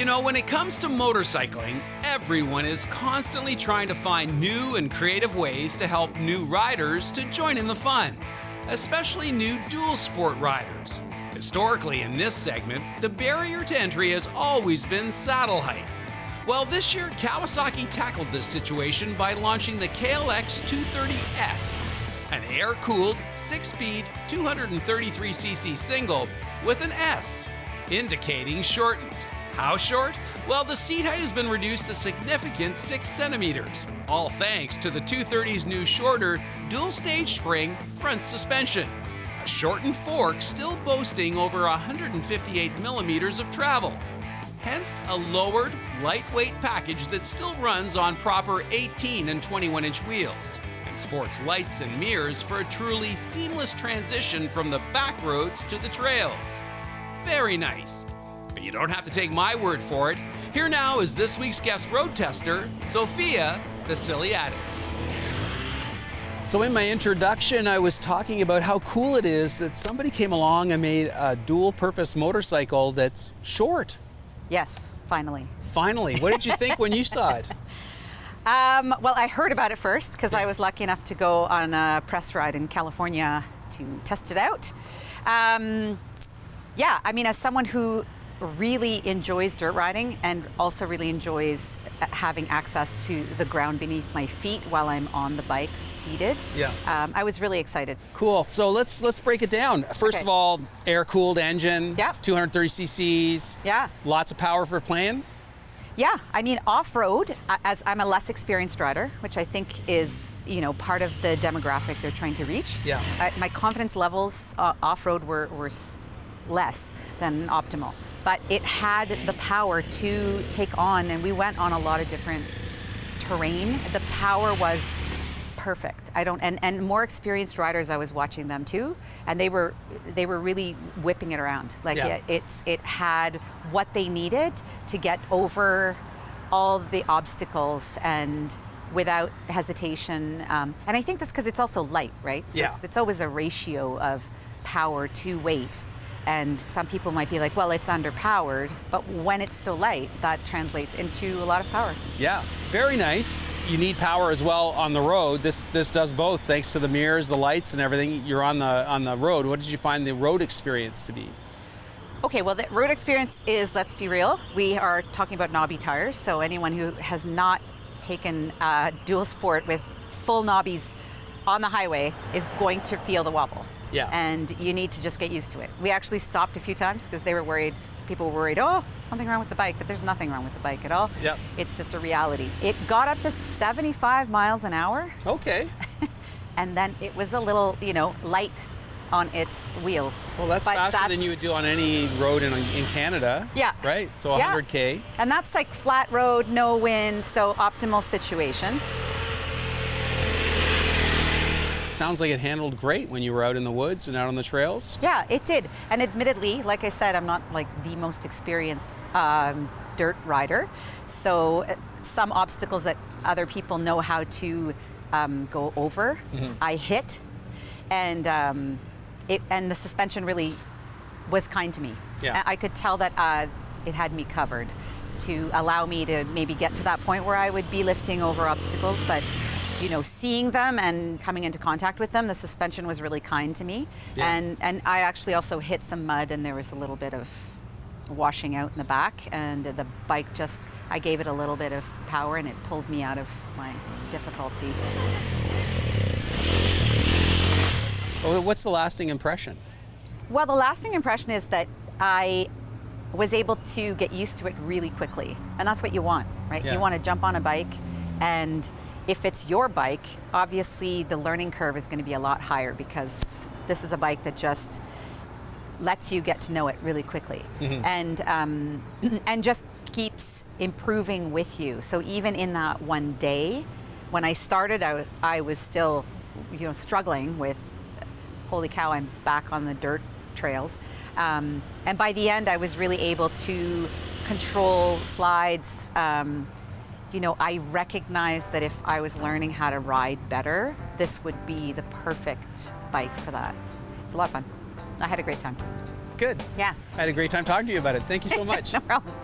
know, when it comes to motorcycling, everyone is constantly trying to find new and creative ways to help new riders to join in the fun, especially new dual sport riders. Historically, in this segment, the barrier to entry has always been saddle height. Well, this year, Kawasaki tackled this situation by launching the KLX230 S, an air-cooled, 6-speed, 233cc single with an S, indicating shortened. How short? Well, the seat height has been reduced a significant 6 centimeters, all thanks to the 230's new shorter dual-stage spring front suspension. A shortened fork still boasting over 158 millimeters of travel. Hence, a lowered, lightweight package that still runs on proper 18 and 21-inch wheels, and sports lights and mirrors for a truly seamless transition from the back roads to the trails. Very nice. But you don't have to take my word for it. Here now is this week's guest road tester, Sophia Vasiliadis. So in my introduction, I was talking about how cool it is that somebody came along and made a dual-purpose motorcycle that's short. Yes, finally. Finally. What did you think when you saw it? Well, I heard about it first because I was lucky enough to go on a press ride in California to test it out. Yeah, I mean, as someone who really enjoys dirt riding and also really enjoys having access to the ground beneath my feet while I'm on the bike seated. Yeah. I was really excited. Cool. So let's break it down. First of all, air-cooled engine, Yeah. 230 cc's. Yeah. Lots of power for playing. Yeah, I mean, off-road, as I'm a less experienced rider, which I think is, you know, part of the demographic they're trying to reach. Yeah. My confidence levels off-road were less than optimal. But it had the power to take on, and we went on a lot of different terrain. The power was perfect. And more experienced riders, I was watching them too, and they were really whipping it around. Like Yeah. it had what they needed to get over all the obstacles and without hesitation. And I think that's because it's also light, right? So Yeah. it's always a ratio of power to weight. And some people might be like, well, it's underpowered, but when it's so light, that translates into a lot of power. Yeah, very nice. You need power as well on the road. This does both, thanks to the mirrors, the lights, and everything. You're on the road. What did you find the road experience to be? Okay, well, the road experience is, let's be real, we are talking about knobby tires. So anyone who has not taken dual sport with full knobbies on the highway is going to feel the wobble. Yeah. And you need to just get used to it. We actually stopped a few times because they were worried. Some people were worried, oh, something wrong with the bike, but there's nothing wrong with the bike at all. Yep. It's just a reality. It got up to 75 miles an hour. Okay. And then it was a little, light on its wheels. Well, that's faster than you would do on any road in Canada. Yeah. Right? So 100K. And that's like flat road, no wind, so optimal situations. Sounds like it handled great when you were out in the woods and out on the trails. Yeah, it did. And admittedly, like I said, I'm not like the most experienced dirt rider. So some obstacles that other people know how to go over, I hit. And the suspension really was kind to me. Yeah. I could tell that it had me covered to allow me to maybe get to that point where I would be lifting over obstacles. But seeing them and coming into contact with them, the suspension was really kind to me. Yeah. And I actually also hit some mud, and there was a little bit of washing out in the back, and the bike I gave it a little bit of power, and it pulled me out of my difficulty. Well, what's the lasting impression? Well, the lasting impression is that I was able to get used to it really quickly. And that's what you want, right? Yeah. You want to jump on a bike, and if it's your bike, obviously the learning curve is going to be a lot higher because this is a bike that just lets you get to know it really quickly. And just keeps improving with you. So even in that one day, when I started, I was still struggling with, holy cow, I'm back on the dirt trails. And by the end, I was really able to control slides. I recognized that if I was learning how to ride better, this would be the perfect bike for that. It's a lot of fun. I had a great time. Good. Yeah. I had a great time talking to you about it. Thank you so much. No problem.